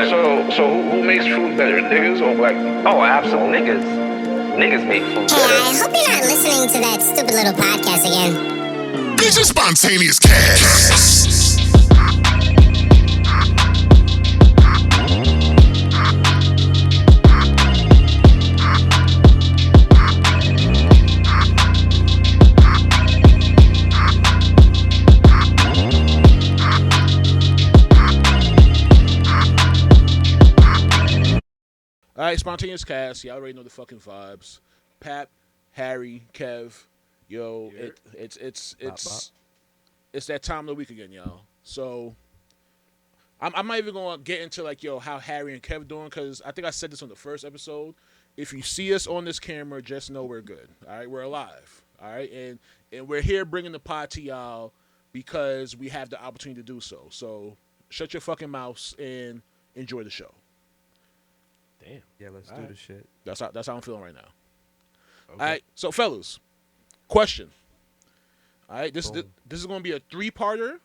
So who makes food better, niggas or black people? Oh, absolutely. Niggas make food Hey, better. I hope you're not listening to that stupid little podcast again. This is Spontaneouscast. All right, Spontaneous Cast. Y'all already know the fucking vibes. Pap, Harry, Kev, yo, it's that time of the week again, y'all. So I'm not even gonna get into like how Harry and Kev doing because I think I said this on the first episode. If you see us on this camera, just know we're good. All right, we're alive. All right, and we're here bringing the pod to y'all because we have the opportunity to do so. So shut your fucking mouths and enjoy the show. Damn. Yeah, let's do the shit. That's how I'm feeling right now. Okay. All right, so fellas, question. All right, this is going to be a 3-parter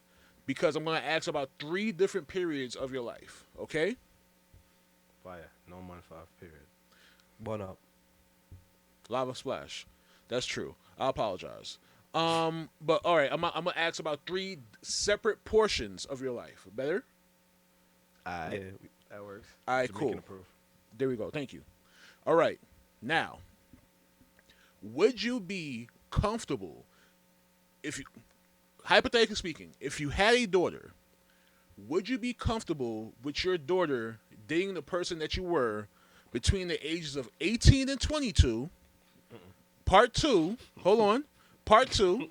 because I'm going to ask about 3 different periods of your life. Okay? Fire. No money 5 period. 1 up. Lava splash. That's true. I apologize. But all right, I'm gonna ask about 3 separate portions of your life. Better? Alright. Yeah. That works. All right, Jamaican cool. approved. There we go. Thank you. All right. Now, would you be comfortable if you, hypothetically speaking, if you had a daughter, would you be comfortable with your daughter dating the person that you were between the ages of 18 and 22? Part 2, hold on. Part 2,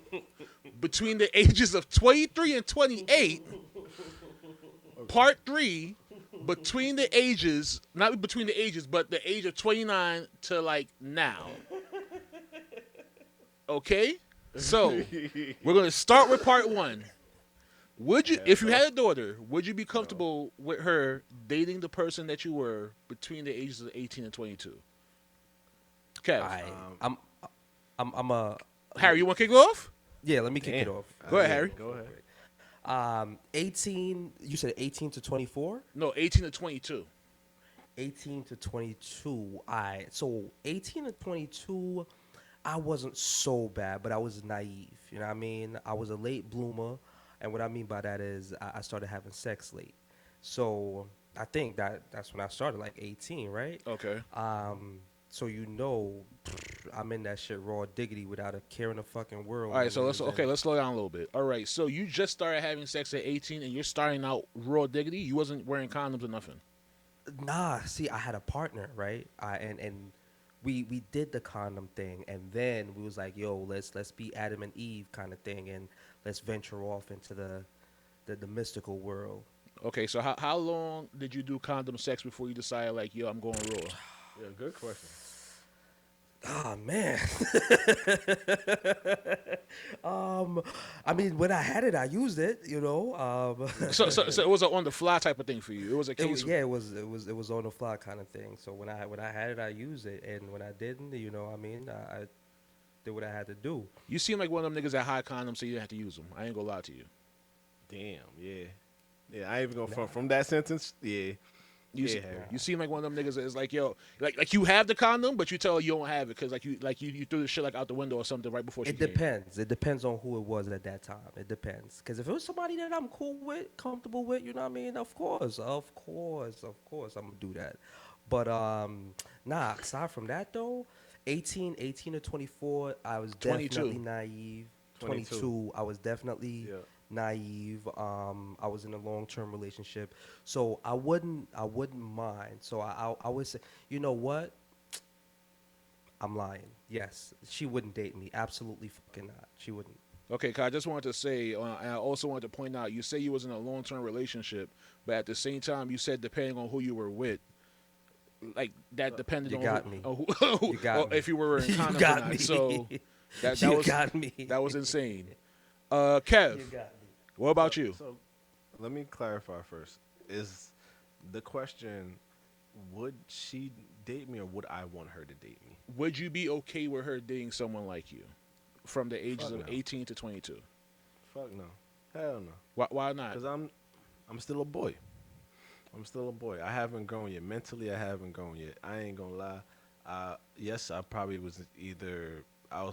between the ages of 23 and 28. Part 3, between the ages, not between the ages, but the age of 29 to like now. Okay? So, we're going to start with part 1. Would you, if you had a daughter, would you be comfortable with her dating the person that you were between the ages of 18 and 22? Kev. I'm a Harry, you want to kick it off? yeah. Let me kick it off. Go ahead, Harry. Go ahead. 18. You said 18 to 24. No, 18 to 22. 18 to 22. Alright. So 18 to 22, I wasn't so bad, but I was naive. You know what I mean? I was a late bloomer, and what I mean by that is I started having sex late. So I think that's when I started, like 18, right? Okay. So I'm in that shit raw diggity without a care in the fucking world. All right, so let's slow down a little bit. All right, so you just started having sex at 18 and you're starting out raw diggity? You wasn't wearing condoms or nothing? Nah, see, I had a partner, right? And we did the condom thing, and then we was like, yo, let's be Adam and Eve kind of thing, and let's venture off into the mystical world. Okay, so how long did you do condom sex before you decided like, yo, I'm going raw? Yeah, good question. Oh man. I mean, when I had it, I used it. You know. So it was an on the fly type of thing for you. It was a case. It was on the fly kind of thing. So when I had it, I used it, and when I didn't, you know, I mean, I did what I had to do. You seem like one of them niggas that hide condoms, so you didn't have to use them. I ain't gonna lie to you. Damn. Yeah. Yeah. I ain't even gonna from that sentence. Yeah. You, Yeah, you seem like one of them niggas that is like, yo, like you have the condom, but you tell her you don't have it because you threw the shit like out the window or something right before she It came. depends. It depends on who it was at that time. It depends. Because if it was somebody that I'm cool with, comfortable with, you know what I mean? Of course, I'm gonna do that. But nah. Aside from that though, 18 to 24, I was 22. definitely naive. 22, I was definitely naive. I was in a long-term relationship, so I wouldn't mind. So I would say, you know what? I'm lying. Yes, she wouldn't date me. Absolutely fucking not. She wouldn't. Okay, 'cause I just wanted to say, and I also wanted to point out, you say you was in a long-term relationship, but at the same time, you said depending on who you were with, like that depended You on got who, me. who You got me. if you were in You condoms or got not. me. So that You was got me. that was insane. Kev, You got me. what about you? So let me clarify first. Is the question, would she date me or would I want her to date me? Would you be okay with her dating someone like you from the ages Fuck of no. 18 to 22? Fuck no. Hell no. Why not? Because I'm still a boy. I'm still a boy. I haven't grown yet. Mentally, I haven't grown yet. I ain't gonna lie. Yes, I was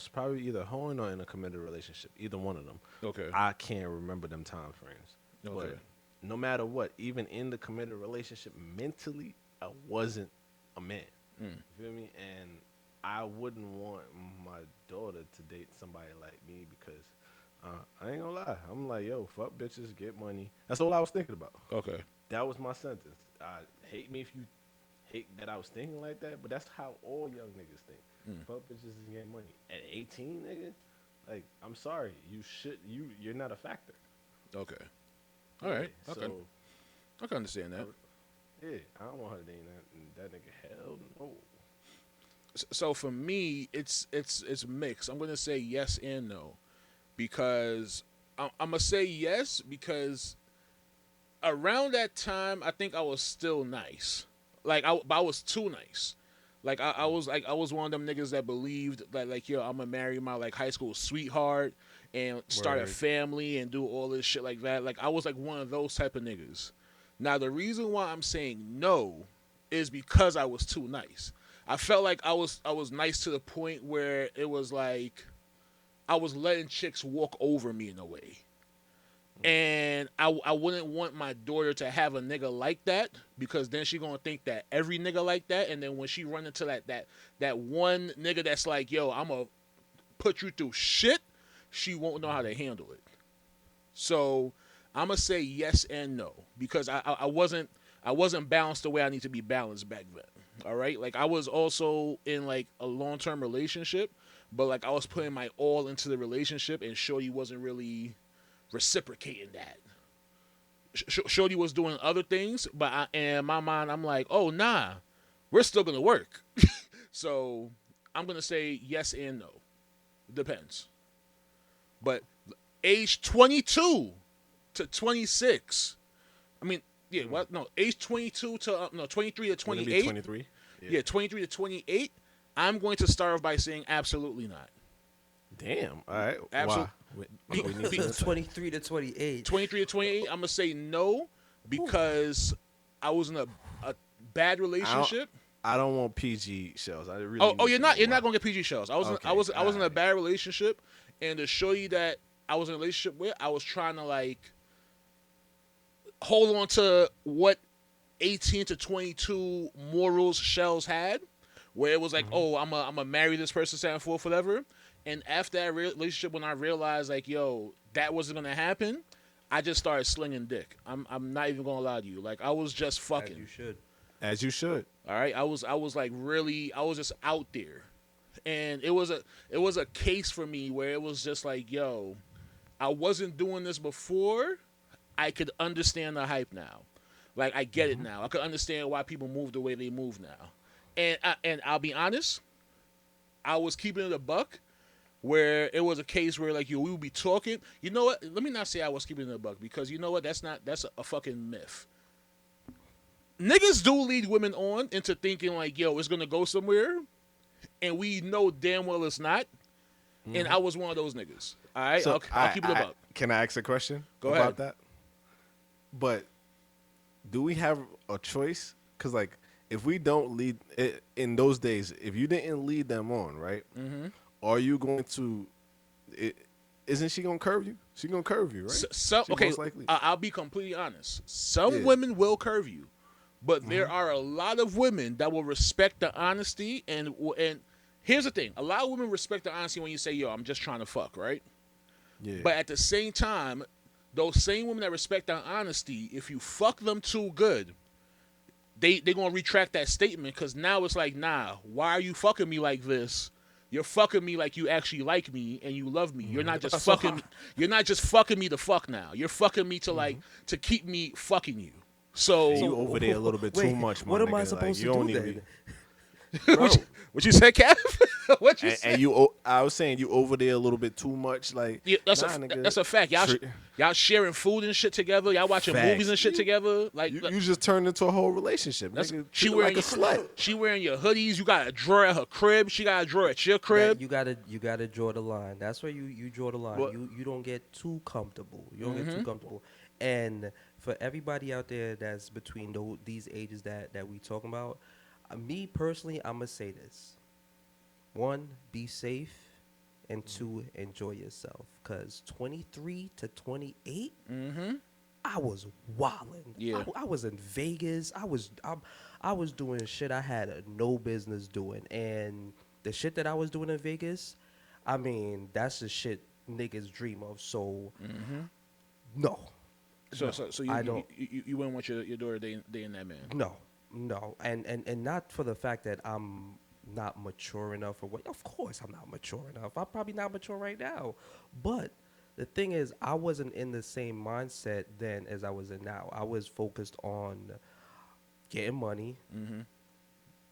probably either hoeing or in a committed relationship. Either one of them. Okay. I can't remember them time frames. Okay. But no matter what, even in the committed relationship, mentally, I wasn't a man. You feel me? And I wouldn't want my daughter to date somebody like me because I ain't gonna lie. I'm like, yo, fuck bitches, get money. That's all I was thinking about. Okay. That was my sentence. Hate me if you hate that I was thinking like that, but that's how all young niggas think. Fuck bitches and get money. At 18, nigga, like, I'm sorry, you're not a factor. Okay. All right. Yeah, Okay. I can understand that. Yeah, I don't want her dating that nigga. Hell no. So for me, it's mixed. I'm gonna say yes and no, because I'm gonna say yes because around that time I think I was still nice. But I was too nice. Like I was one of them niggas that believed that like, yo, I'm gonna marry my like high school sweetheart and start a Word. family and do all this shit like that. Like I was like one of those type of niggas. Now the reason why I'm saying no is because I was too nice. I felt like I was nice to the point where it was like I was letting chicks walk over me in a way. And I wouldn't want my daughter to have a nigga like that because then she gonna think that every nigga like that, and then when she run into that one nigga that's like, yo, I'm gonna put you through shit, she won't know how to handle it. So I'm gonna say yes and no because I wasn't balanced the way I need to be balanced back then. All right, like I was also in like a long-term relationship, but like I was putting my all into the relationship, and Shorty wasn't really reciprocating that. Shorty was doing other things, but in my mind, I'm like, oh nah, we're still gonna work. So I'm gonna say yes and no. Depends. But age 22 to 26. I mean, yeah, what? No, age 22 to 23 to 28. 23. Yeah, 23 to 28. I'm going to start off by saying absolutely not. Damn. All right. Absolutely. Why? We need Be- some insight. 23 to 28. 23 to 28. I'm gonna say no because I was in a bad relationship. I don't want PG shells. I really. Oh, need you're to not know you're why. not gonna get PG shells. I was Okay, I was in a alright. bad relationship, and to show you that I was in a relationship with, I was trying to like hold on to what 18 to 22 morals shells had, where it was like, oh, I'm a marry this person, stand for whatever. And after that relationship, when I realized like, yo, that wasn't gonna happen, I just started slinging dick. I'm not even gonna lie to you. Like I was just fucking. As you should. As you should. All right, I was like really, I was just out there, and it was a case for me where it was just like, yo, I wasn't doing this before. I could understand the hype now. Like I get it now. I could understand why people move the way they move now. And I'll be honest, I was keeping it a buck, where it was a case where like, yo, we would be talking. You know what? Let me not say I was keeping it a buck because you know what? That's a fucking myth. Niggas do lead women on into thinking like, yo, it's gonna go somewhere, and we know damn well it's not. And I was one of those niggas. All right, So I'll keep it a buck. Can I ask a question Go about ahead. that? But do we have a choice? Because like, if we don't lead in those days, if you didn't lead them on, right? Are you going to? Isn't she gonna curve you? She gonna curve you, right? So She okay, most likely. I'll be completely honest. Some Yeah. women will curve you, but there are a lot of women that will respect the honesty. And here's the thing: a lot of women respect the honesty when you say, "Yo, I'm just trying to fuck," right? Yeah. But at the same time, those same women that respect that honesty, if you fuck them too good, they gonna retract that statement because now it's like, nah, why are you fucking me like this? You're fucking me like you actually like me and you love me. You're not just fucking me. You're not just fucking me to fuck now. You're fucking me to like to keep me fucking you. So you over there a little bit too Wait, much, my what am I nigga. supposed you to don't do need then? be- what you said, Kev? What you said? and I was saying you over there a little bit too much. Like, Yeah, that's nigga. a fact. Y'all Tre- y'all sharing food and shit together. Y'all watching Facts. movies and shit together. Like You just turned into a whole relationship. that's, Nigga, she treat her wearing like a slut. She wearing your hoodies. You got a drawer at her crib. She got a drawer at your crib. You gotta draw the line. That's where you draw the line. What? You don't get too comfortable. You don't get too comfortable. And for everybody out there that's between these ages that we talking about, me personally, I'm gonna say this: one, be safe, and two, enjoy yourself. Cause 23 to 28, I was wilding. Yeah. I was in Vegas. I was doing shit I had no business doing, and the shit that I was doing in Vegas, I mean, that's the shit niggas dream of. So, no, So I don't. you wouldn't want your daughter dating that man. No, no, and not for the fact that I'm not mature enough or what. Of course, I'm not mature enough. I'm probably not mature right now, but the thing is, I wasn't in the same mindset then as I was in now. I was focused on getting money,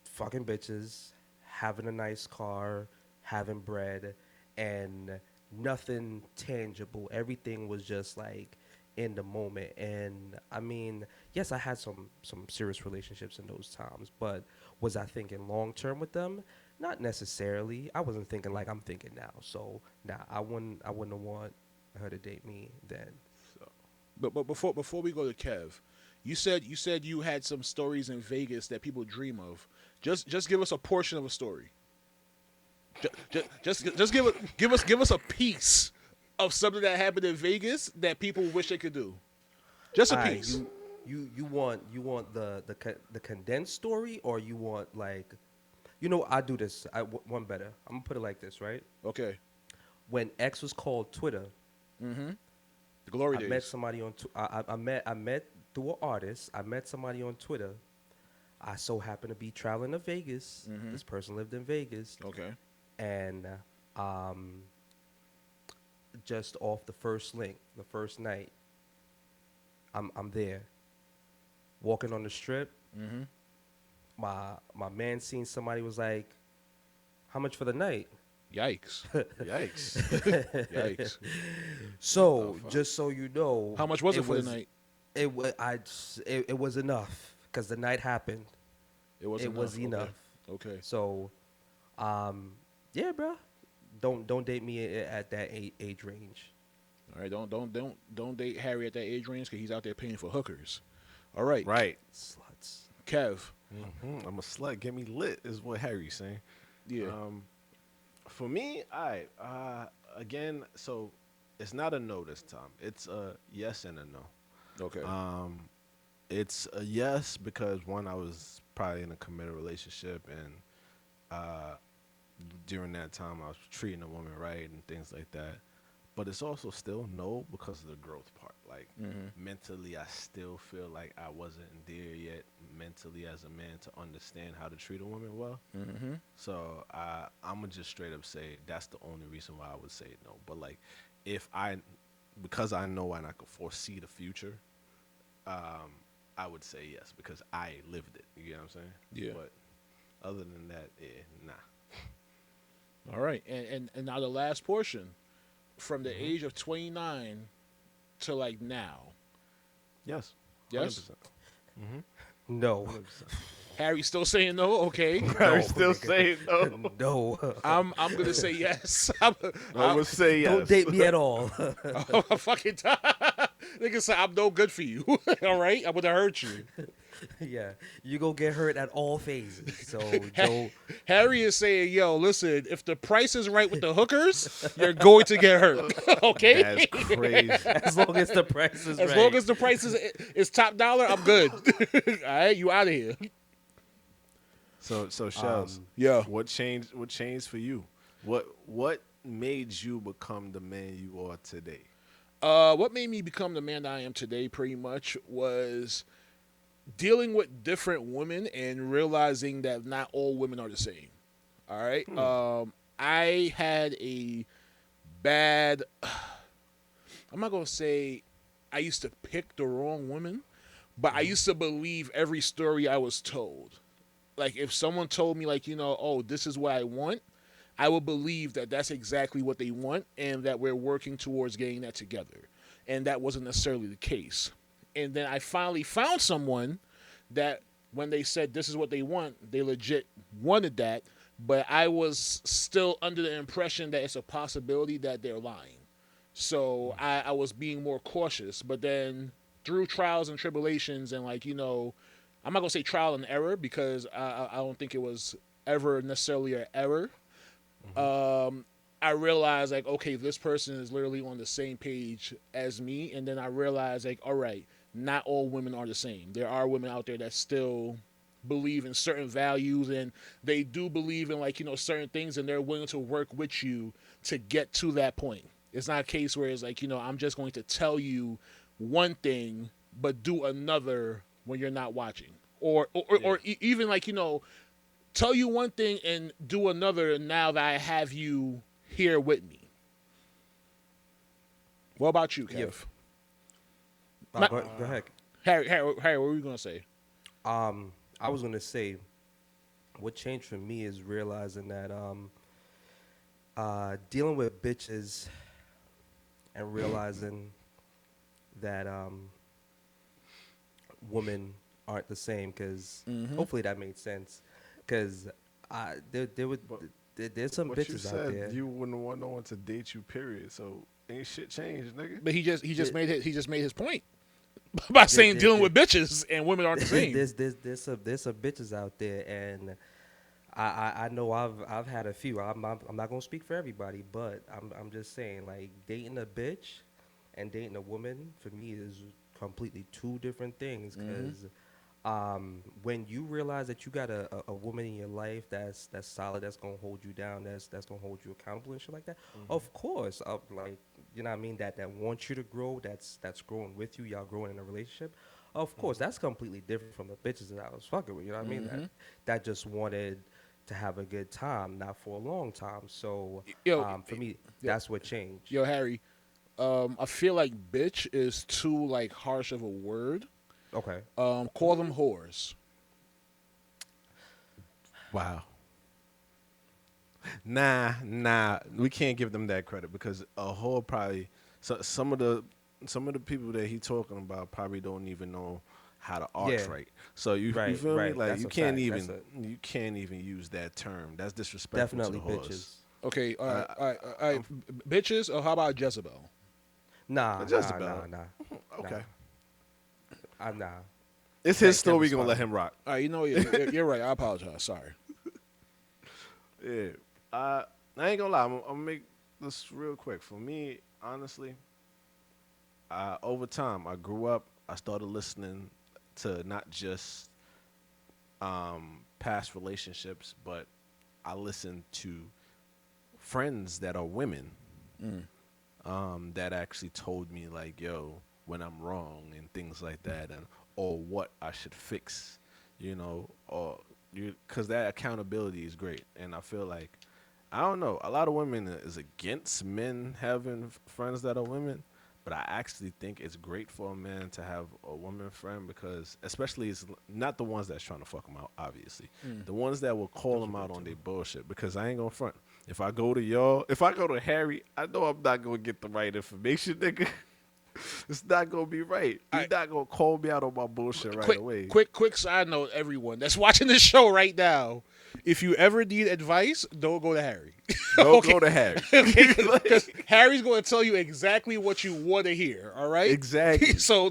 fucking bitches, having a nice car, having bread, and nothing tangible. Everything was just like in the moment. And I mean, yes, I had some serious relationships in those times, but was I thinking long term with them? Not necessarily. I wasn't thinking like I'm thinking now. So nah, I wouldn't want her to date me then. So But before we go to Kev, you said you had some stories in Vegas that people dream of. Just give us a portion of a story. Just give us a piece of something that happened in Vegas that people wish they could do. Just a Alright, piece. you want the condensed story, or you want like, I do this. One better. I'm gonna put it like this, right? Okay. When X was called Twitter, The glory I days. met somebody on. I met through an artist. I met somebody on Twitter. I so happened to be traveling to Vegas. This person lived in Vegas, Okay. and just off the first link, the first night, I'm there, walking on the strip. My man seen somebody, was like, "How much for the night?" Yikes. Yikes. Yikes. So just so you know, How much was it for the night? It was enough because the night happened. It was It enough. was enough. Okay. So, yeah, bro, don't date me at that age range. All right. Don't date Harry at that age range because he's out there paying for hookers. All right. Right. Sluts. Kev. I'm a slut. Get me lit is what Harry's saying. Yeah. For me, again, so it's not a no this time. It's a yes and a no. Okay. It's a yes because one, I was probably in a committed relationship, and during that time I was treating a woman right and things like that. But it's also still no because of the growth part. Like mentally, I still feel like I wasn't there yet mentally as a man to understand how to treat a woman well. So I'm gonna just straight up say that's the only reason why I would say no. But like, because I know and I could foresee the future, I would say yes because I lived it. You know what I'm saying? Yeah. But other than that, nah. All right. And now the last portion, from the age of 29 to like now. Yes. Yes? 100%. No, Harry's still saying no. Okay. Harry's still saying no. no. I'm gonna say yes. I would say yes. Don't date me at all. I'm fucking tired. Nigga said I'm no good for you. All right, I'm gonna hurt you. Yeah, you go get hurt at all phases. So don't. Harry is saying, "Yo, listen, if the price is right with the hookers, you're going to get hurt." Okay. That's crazy. As long as the price is As right. long as the price is top dollar, I'm good. All right, you out of here. So Shells, yeah. What changed for you? What made you become the man you are today? What made me become the man that I am today pretty much was dealing with different women and realizing that not all women are the same. All right. I had a bad, I'm not going to say I used to pick the wrong woman, but I used to believe every story I was told. Like if someone told me like, oh, this is what I want, I would believe that that's exactly what they want and that we're working towards getting that together. And that wasn't necessarily the case. And then I finally found someone that when they said this is what they want, they legit wanted that. But I was still under the impression that it's a possibility that they're lying. So I was being more cautious. But then through trials and tribulations and like, I'm not gonna say trial and error because I don't think it was ever necessarily an error. I realized like, okay, this person is literally on the same page as me, and then I realized like, all right, not all women are the same. There are women out there that still believe in certain values, and they do believe in like, certain things, and they're willing to work with you to get to that point. It's not a case where it's like, I'm just going to tell you one thing but do another when you're not watching, or even like, tell you one thing and do another now that I have you here with me. What about you, Kev? Yeah. Go ahead. Harry, what were you gonna say? I was gonna say, what changed for me is realizing that dealing with bitches and realizing that women aren't the same. Because hopefully that made sense. Because there's some What bitches you out said, there. you wouldn't want no one to date you, period. So ain't shit changed, nigga. But he just made his point by saying dealing with bitches and women aren't the same. There's some bitches out there, and I know I've had a few. I'm not gonna speak for everybody, but I'm just saying, like, dating a bitch and dating a woman for me is completely two different things. Because when you realize that you got a woman in your life that's solid, that's gonna hold you down, that's gonna hold you accountable and shit like that. Of course, like, you know what I mean, that wants you to grow, that's growing with you, y'all growing in a relationship. Of course, that's completely different from the bitches that I was fucking with. You know what I mean? That just wanted to have a good time, not for a long time. So for me, that's what changed. Yo, Harry, I feel like bitch is too like harsh of a word. Okay. Call them whores. Wow. Nah, we can't give them that credit because a whore probably some of the people that he talking about probably don't even know how to arch right. So you feel me? Like That's you a can't fact. you can't even use that term. That's disrespectful. Definitely to the whores. bitches. Okay, all right. Bitches, or how about Jezebel? Nah. Okay. Nah. It's his story. We gonna let him rock. All right, you're right. I apologize. Sorry. Yeah. I ain't gonna lie. I'm gonna make this real quick. For me, honestly, over time, I grew up. I started listening to not just past relationships, but I listened to friends that are women that actually told me like, yo, when I'm wrong and things like that, and or what I should fix, or because that accountability is great. And I feel like, I don't know, a lot of women is against men having friends that are women, but I actually think it's great for a man to have a woman friend, because especially it's not the ones that's trying to fuck him out, obviously. The ones that will call him out on their bullshit, because I ain't gonna front. If I go to Harry, I know I'm not gonna get the right information, nigga. It's not gonna be right. He's not gonna call me out on my bullshit away. Quick side note, everyone that's watching this show right now, if you ever need advice, don't go to Harry. Don't go to Harry. Okay, because Harry's going to tell you exactly what you want to hear. All right, exactly. So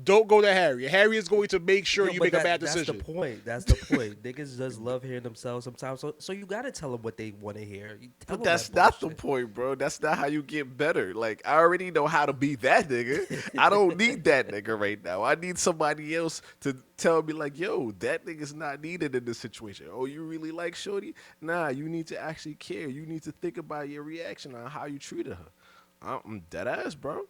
don't go to Harry. Harry is going to make sure you make a bad decision. That's the point. Niggas just love hearing themselves sometimes. So you gotta tell them what they want to hear. But that's not the point, bro. That's not how you get better. Like, I already know how to be that nigga. I don't need that nigga right now. I need somebody else to tell me like, yo, that nigga's not needed in this situation. Oh, you really like shorty? Nah, you need to actually care. You need to think about your reaction on how you treated her. I'm dead ass, bro.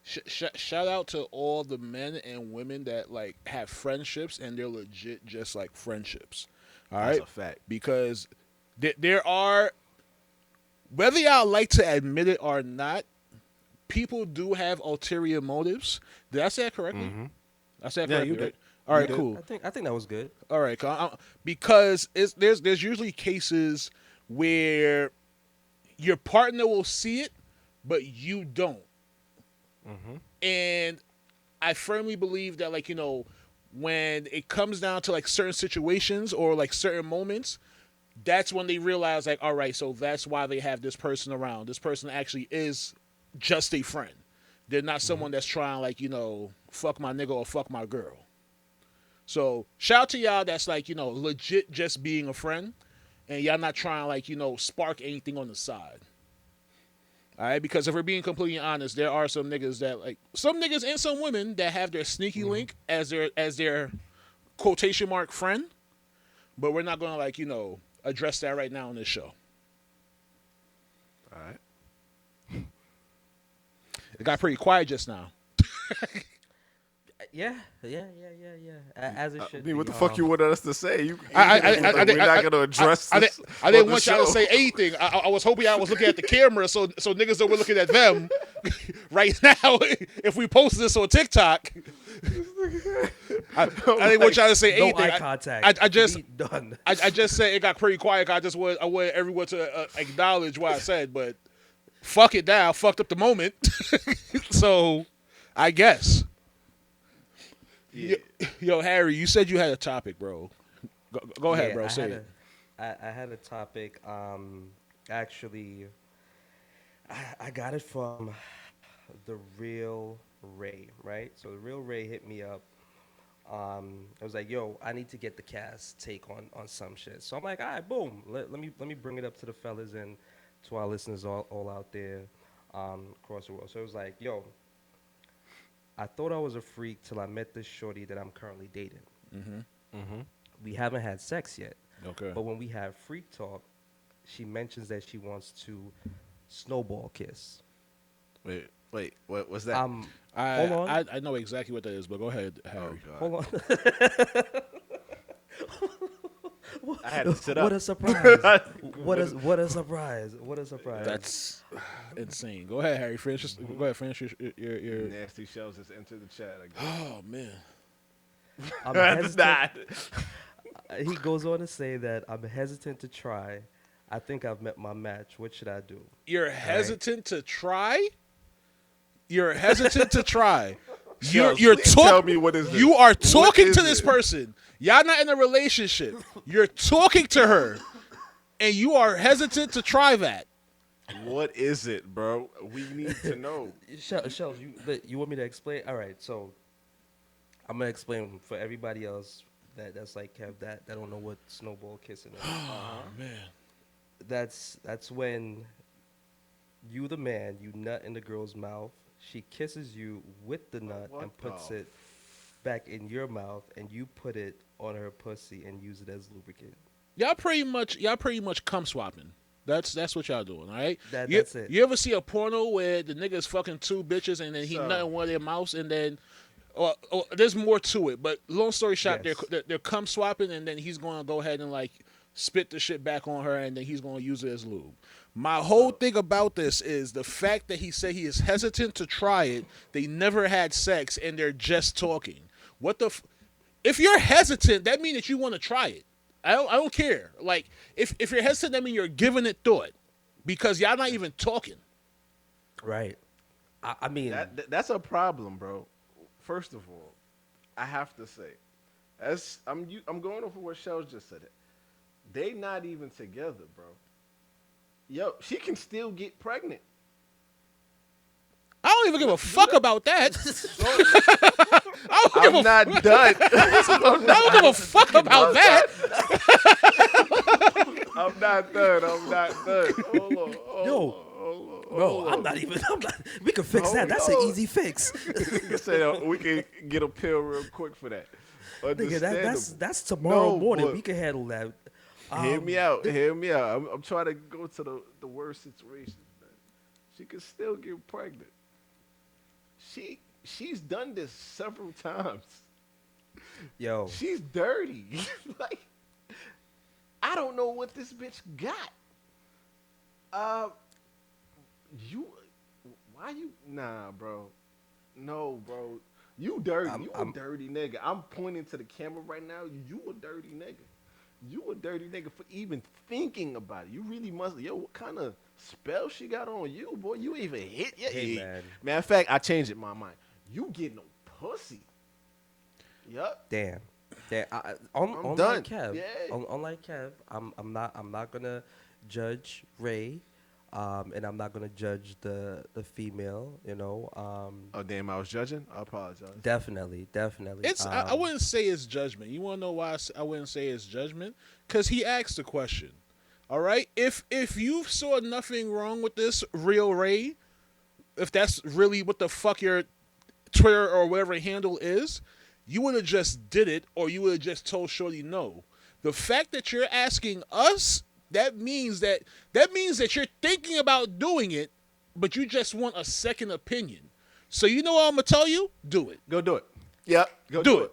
Shout out to all the men and women that like have friendships and they're legit just like friendships. All right, that's a fact. Because there are, whether y'all like to admit it or not, people do have ulterior motives. Did I say that correctly? Mm-hmm. I said that yeah, correctly. you did. Right? All right, You cool. I think that was good. All right, because there's usually cases where your partner will see it, but you don't. Mm-hmm. And I firmly believe that, like, when it comes down to like certain situations or like certain moments, that's when they realize like, all right, so that's why they have this person around. This person actually is just a friend. They're not someone that's trying like, fuck my nigga or fuck my girl. So shout out to y'all that's like, legit just being a friend, and y'all not trying like, spark anything on the side. All right, because if we're being completely honest, there are some niggas that like some niggas and some women that have their sneaky link as their quotation mark friend, but we're not gonna like, address that right now on this show. All right. It got pretty quiet just now. Yeah. As it should I mean, what be. the fuck you wanted us to say? We're I not going to address this. I didn't on want the y'all to show. say anything. I was hoping y'all was looking at the camera so niggas that were looking at them right now. If we post this on TikTok, I didn't want y'all to say No anything. eye contact. I just Be done. I just said it got pretty quiet. I wanted everyone to acknowledge what I said, but fuck it now. Fucked up the moment. So I guess. Yeah. Yo, Harry, you said you had a topic, bro. Go ahead, Yeah, bro. Say it. I had a topic. Actually, I got it from the real Ray, right? So the real Ray hit me up. I was like, "Yo, I need to get the cast take on some shit." So I'm like, "All right, boom. Let me bring it up to the fellas and to our listeners all out there across the world." So it was like, "Yo, I thought I was a freak till I met this shorty that I'm currently dating. We haven't had sex yet, Okay. but when we have freak talk, she mentions that she wants to snowball kiss." Wait, what was that? Hold on. I know exactly what that is, but go ahead, Harry. Hold on. I had to sit up. What a surprise! What a surprise! What a surprise! That's insane. Go ahead, Harry. Finish your Nasty shells just entered the chat. I guess. Oh man. I'm That's hesitant. not. He goes on to say that I'm hesitant to try. I think I've met my match. What should I do? You're hesitant to try? You're hesitant to try. You're Please tell me what is this? You are What talking is to this it? person. Y'all not in a relationship. You're talking to her, and you are hesitant to try that. What is it, bro? We need to know. Shells, you want me to explain? All right, so I'm gonna explain for everybody else that's like Kev that don't know what snowball kissing is. Oh man. That's when you, the man, you nut in the girl's mouth. She kisses you with the nut what and puts the it back in your mouth, and you put it on her pussy and use it as lubricant. Y'all pretty much cum swapping. That's what y'all doing, all right? That's it. You ever see a porno where the nigga's fucking two bitches and then he So- nut in one of their mouths and then there's more to it, but long story short, Yes. they're cum swapping and then he's gonna go ahead and like spit the shit back on her and then he's gonna use it as lube. My whole thing about this is the fact that he said he is hesitant to try it. They never had sex and they're just talking. What the? If you're hesitant, that means that you want to try it. I don't care. Like if you're hesitant, that means you're giving it thought because y'all not even talking. Right. I mean, That's a problem, bro. First of all, I have to say, I'm going over what Shells just said. They not even together, bro. Yo, she can still get pregnant. I don't even give a fuck about that. I don't give I'm not done. I don't give a fuck about that. I'm not done. Hold on. bro, I'm not. We can fix that. That's an easy fix. We can get a pill real quick for that. Nigga, that's tomorrow morning. but- We can handle that. Hear me out. I'm trying to go to the worst situation. Man. She could still get pregnant. She's done this several times. Yo, She's dirty. Like, I don't know what this bitch got. Nah, bro. No, bro. You dirty. You a dirty nigga. I'm pointing to the camera right now. You a dirty nigga. You a dirty nigga for even thinking about it. You really must. Yo, what kind of spell she got on you, boy? You even hit yet? Hey, man. Matter of fact, I changed it in my mind. You get no pussy. Yup. damn. I'm Unlike done. Kev, Yeah. unlike Kev, I'm not gonna judge Ray. And I'm not gonna judge the female. Oh damn, I was judging. I apologize. Definitely. It's I wouldn't say it's judgment. You want to know why I wouldn't say it's judgment? Because he asked the question. All right. If you saw nothing wrong with this, Real Ray, if that's really what the fuck your Twitter or whatever handle is, you would have just did it, or you would have just told Shorty no. The fact that you're asking us, that means that you're thinking about doing it, but you just want a second opinion. So you know what I'm gonna tell you? Do it. Go do it. Yep. Go Do do it.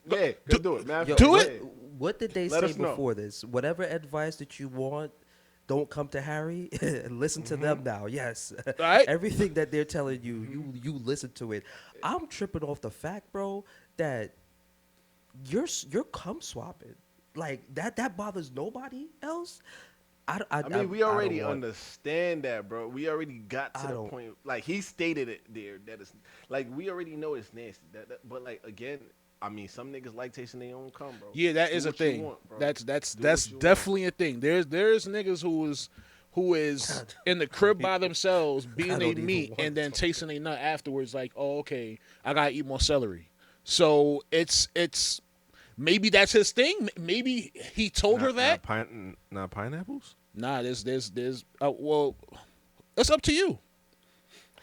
it. Yeah, go do it, man. Yo, Do what, it. What did they Let say us know. before this? Whatever advice that you want, don't come to Harry. Listen to them now. Yes, Right. everything that they're telling you, you listen to it. I'm tripping off the fact, bro, that you're cum swapping. Like that bothers nobody else. I mean, we already don't want- understand that, bro. We already got to I the don't- point. Like he stated it there. That is like we already know it's nasty. But like again, I mean, some niggas like tasting their own cum, bro. Yeah, that Do is a what you thing. want, bro. That's Do what you want. definitely a thing. There's niggas who is in the crib by themselves, beating don't their even meat, want and then to. tasting their nut afterwards. Like, oh, okay, I gotta eat more celery. So it's maybe that's his thing. Maybe he told her that. Not pineapples. Nah, there's well, it's up to you.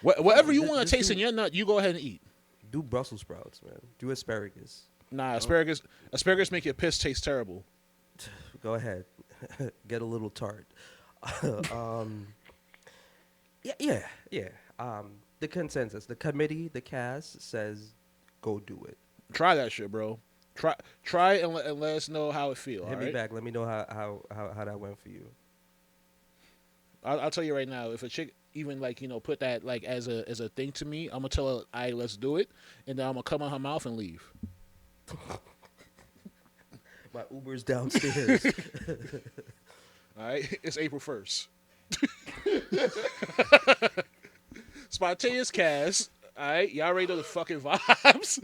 Whatever you want to taste in your nut, you go ahead and eat. Do Brussels sprouts, man. Do asparagus. Nah, asparagus make your piss taste terrible. Go ahead. Get a little tart. Yeah. The consensus, the committee, the cast says, go do it. Try that shit, bro. Try it and let us know how it feels. Hit me back. Let me know how that went for you. I'll tell you right now. If a chick even put that as a thing to me, I'm gonna tell her, "All right, let's do it," and then I'm gonna come on her mouth and leave. My Uber's downstairs. All right, it's April 1st. Spontaneous cast. All right, y'all already know the fucking vibes.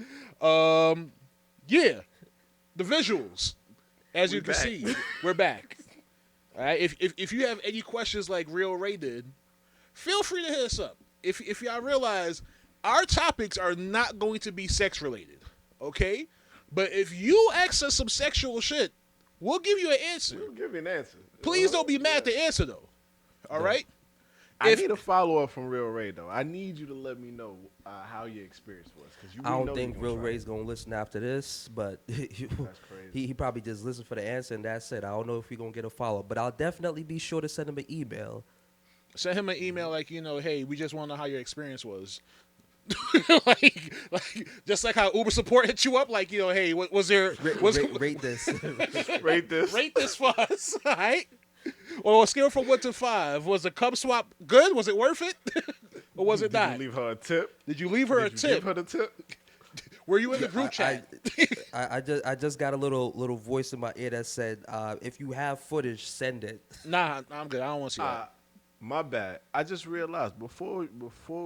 Yeah, the visuals. As you can see, we're back. All right. If you have any questions like Real Ray did, feel free to hit us up. If y'all realize our topics are not going to be sex related, okay? But if you ask us some sexual shit, we'll give you an answer. We'll give you an answer. Please don't be mad at the answer though. All right. I need a follow up from Real Ray though. I need you to let me know how your experience was, because I don't think Real Ray's gonna listen after this, but That's crazy. he probably just listened for the answer and that's it. I don't know if we're gonna get a follow up, but I'll definitely be sure to send him an email. Send him an email hey, we just want to know how your experience was. like just like how Uber support hit you up, hey, what was there? Rate this. Rate this. Rate this for us, all right? Or on a scale from 1 to 5, was the cum swap good? Was it worth it, or was it Did not? you leave her a tip? Did you leave her a Did you tip? give her the tip? Were you in the group chat? I just got a little voice in my ear that said, if you have footage, send it. Nah, I'm good. I don't want to see that. My bad. I just realized before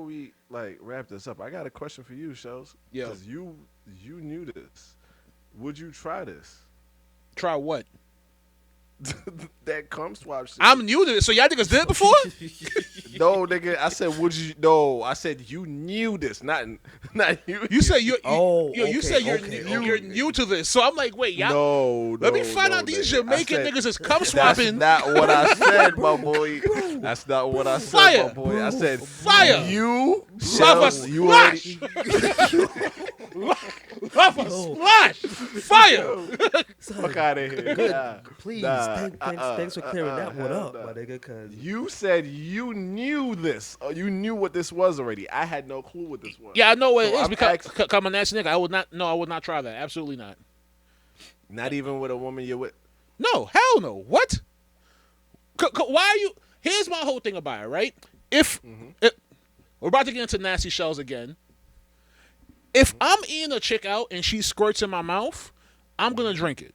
we wrap this up, I got a question for you, Shells. Yeah. Because you knew this. Would you try this? Try what? That cum swap shit. I'm new to this, so y'all niggas did it before? No, nigga. I said, would you? No, I said you knew this, not you. You said you okay, said you're okay. new to this, so I'm like, wait, y'all. Let me find out these Jamaican niggas is cum swapping. That's not what I said, my boy. That's not what I said, Fire. my boy. I said Fire. You, Love Shells, us, you splash. Love us, splash, fire. fuck out of here. Good. Nah. Please, Nah, thanks for clearing that one up, nah. my nigga. Cause You said you knew this. Or you knew what this was already. I had no clue what this was. Yeah, I know what So it is I'm because asking- I'm a nasty nigga. I would not try that. Absolutely not. Not even with a woman you're with. No, hell no. What? Why are you? Here's my whole thing about it, right? If we're about to get into nasty shells again, if I'm eating a chick out and she squirts in my mouth, I'm gonna drink it.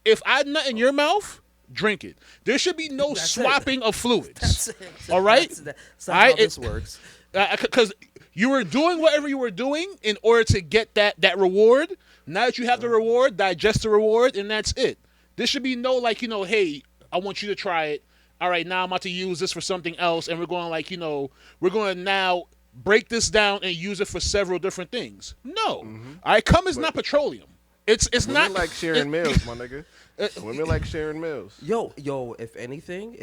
If I nut in your mouth, drink it. There should be no That's it. swapping of fluids. that's it. All right? That's All not right, how this works. Because you were doing whatever you were doing in order to get that reward. Now that you have the reward, digest the reward, and that's it. There should be no hey, I want you to try it. all right, now I'm about to use this for something else, and we're going like, we're going to now break this down and use it for several different things. No, all right, cum is not petroleum. It's Women not like sharing meals, my nigga. Women like sharing meals. Yo, if anything,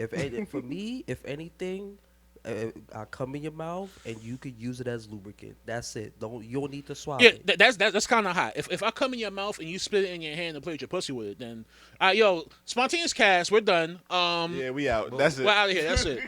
for me, if anything, I come in your mouth and you could use it as lubricant. That's it. You don't need to swallow Yeah, it. that's kind of hot. If I come in your mouth and you spit it in your hand and play with your pussy with it, then, Spontaneous cast, we're done. Yeah, we out. That's it. We're out of here. That's it.